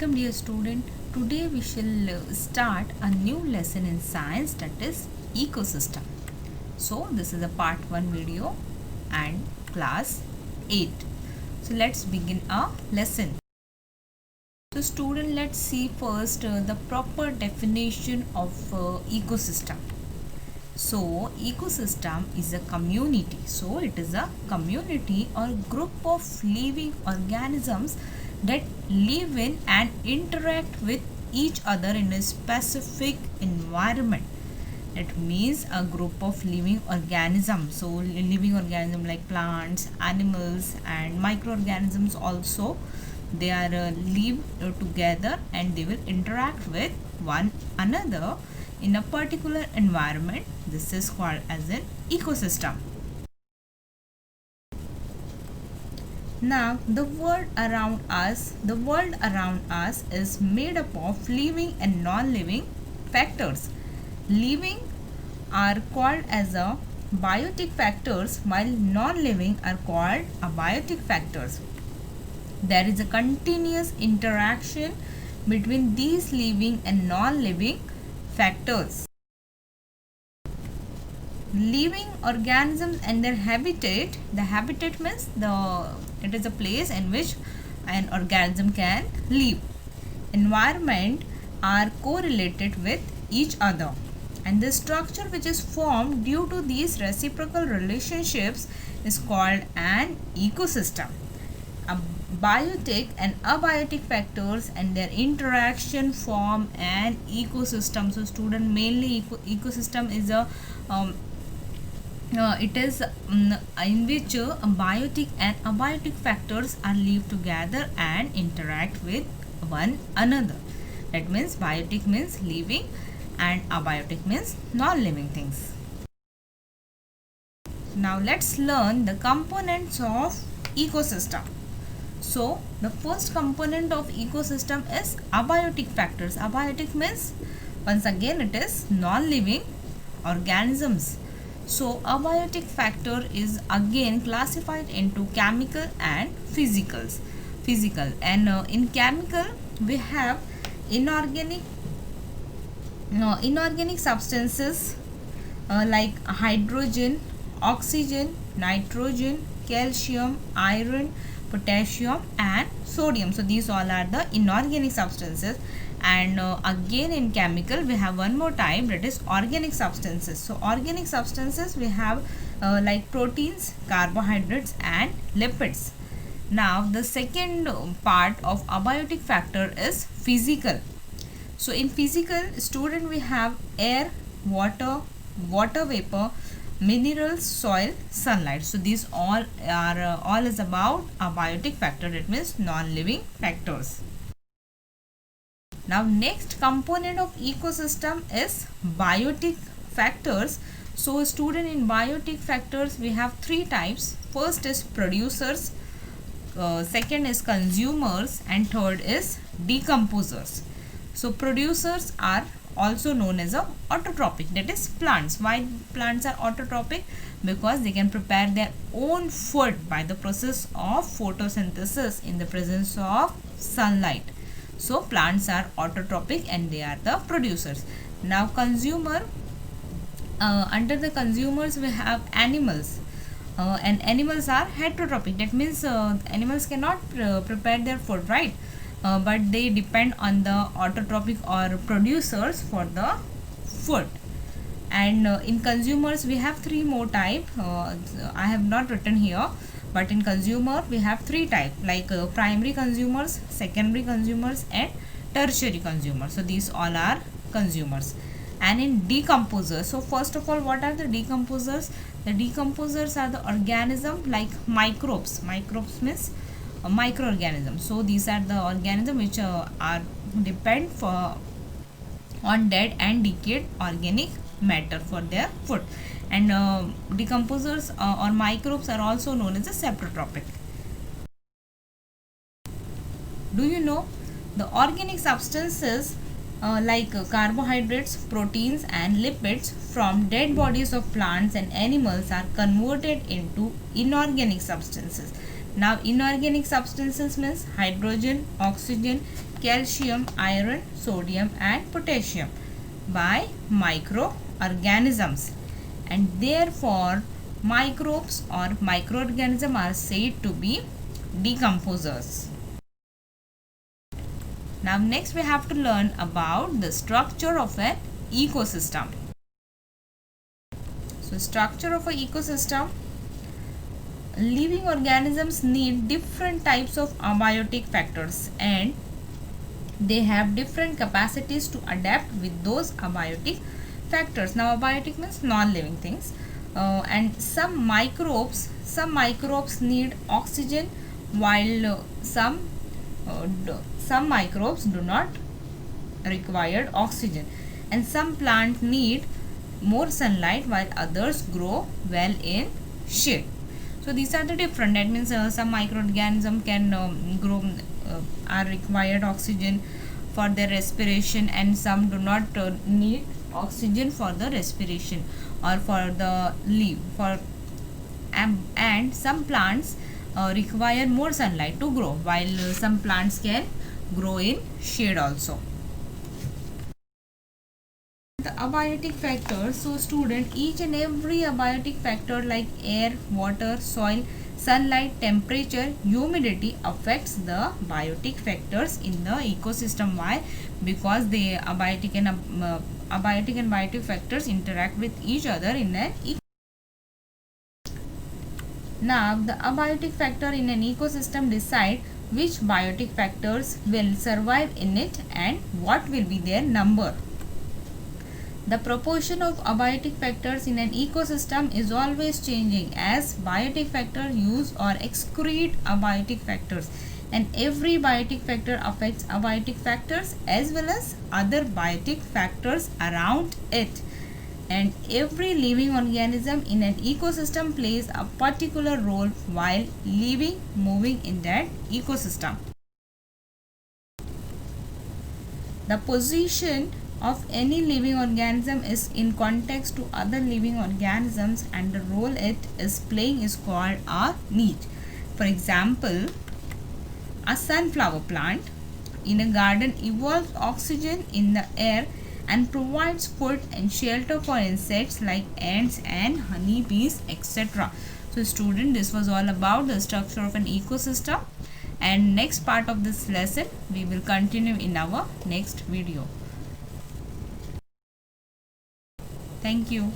Welcome dear student. Today we shall start a new lesson in science, that is ecosystem. So this is a part 1 video and class 8. So let's begin our lesson. So student, let's see first the proper definition of ecosystem. So ecosystem is a community. So it is a community or group of living organisms that live in and interact with each other in a specific environment. That means a group of living organisms. So living organisms like plants, animals and microorganisms also, they are live together and they will interact with one another in a particular environment. This is called as an ecosystem. Now the world around us is made up of living and non-living factors. Living are called as a biotic factors, while non-living are called abiotic factors. There is a continuous interaction between these living and non-living factors. Living organisms and their habitat. The habitat means it is a place in which an organism can live. Environment are correlated with each other, and the structure which is formed due to these reciprocal relationships is called an ecosystem. Biotic and abiotic factors and their interaction form an ecosystem. So student, mainly ecosystem is a it is in which biotic and abiotic factors are live together and interact with one another. That means biotic means living and abiotic means non-living things. Now let's learn the components of ecosystem. So the first component of ecosystem is abiotic factors. Abiotic means, once again, it is non-living organisms. So abiotic factor is again classified into chemical and physical. And in chemical we have inorganic substances like hydrogen, oxygen, nitrogen, calcium, iron, potassium and sodium. So these all are the inorganic substances. And again in chemical we have one more type, that is organic substances. So organic substances we have like proteins, carbohydrates and lipids. Now the second part of abiotic factor is physical. So in physical, student, we have air, water vapor, minerals, soil, sunlight. So these all are all is about abiotic factor, that means non-living factors. Now next component of ecosystem is biotic factors. So student, in biotic factors we have three types. First is producers, second is consumers and third is decomposers. So producers are also known as a autotrophic, that is plants. Why plants are autotrophic? Because they can prepare their own food by the process of photosynthesis in the presence of sunlight. So plants are autotrophic and they are the producers. Now consumer, under the consumers we have animals, and animals are heterotrophic. That means animals cannot prepare their food, right? But they depend on the autotrophic or producers for the food. And in consumers we have three more type. I have not written here, but in consumer we have three type, like primary consumers, secondary consumers and tertiary consumers. So these all are consumers. And in decomposers, so first of all, what are the decomposers? The decomposers are the organism like microbes. Microbes means microorganisms. So these are the organisms which are depend on dead and decayed organic matter for their food. And decomposers or microbes are also known as a saprotrophic. Do you know the organic substances like carbohydrates, proteins and lipids from dead bodies of plants and animals are converted into inorganic substances. Now inorganic substances means hydrogen, oxygen, calcium, iron, sodium and potassium by microorganisms, and therefore microbes or microorganisms are said to be decomposers. Now next we have to learn about the structure of an ecosystem. So structure of an ecosystem, living organisms need different types of abiotic factors and they have different capacities to adapt with those abiotic factors. Now abiotic means non-living things, and some microbes need oxygen while some microbes do not require oxygen, and some plants need more sunlight while others grow well in shade. So these are the different, that means some microorganism can grow are required oxygen for their respiration and some do not need oxygen for the respiration or for the leaf and some plants require more sunlight to grow while some plants can grow in shade also. The abiotic factors, so student, each and every abiotic factor like air, water, soil, sunlight, temperature, humidity affects the biotic factors in the ecosystem. Why? Because the abiotic and biotic factors interact with each other in an ecosystem. Now the abiotic factor in an ecosystem decide which biotic factors will survive in it and what will be their number. The proportion of abiotic factors in an ecosystem is always changing as biotic factors use or excrete abiotic factors, and every biotic factor affects abiotic factors as well as other biotic factors around it, and every living organism in an ecosystem plays a particular role while living, moving in that ecosystem. The position of any living organism is in context to other living organisms and the role it is playing is called a niche. For example, a sunflower plant in a garden evolves oxygen in the air and provides food and shelter for insects like ants and honeybees, etc. So student, this was all about the structure of an ecosystem, and next part of this lesson we will continue in our next video. Thank you.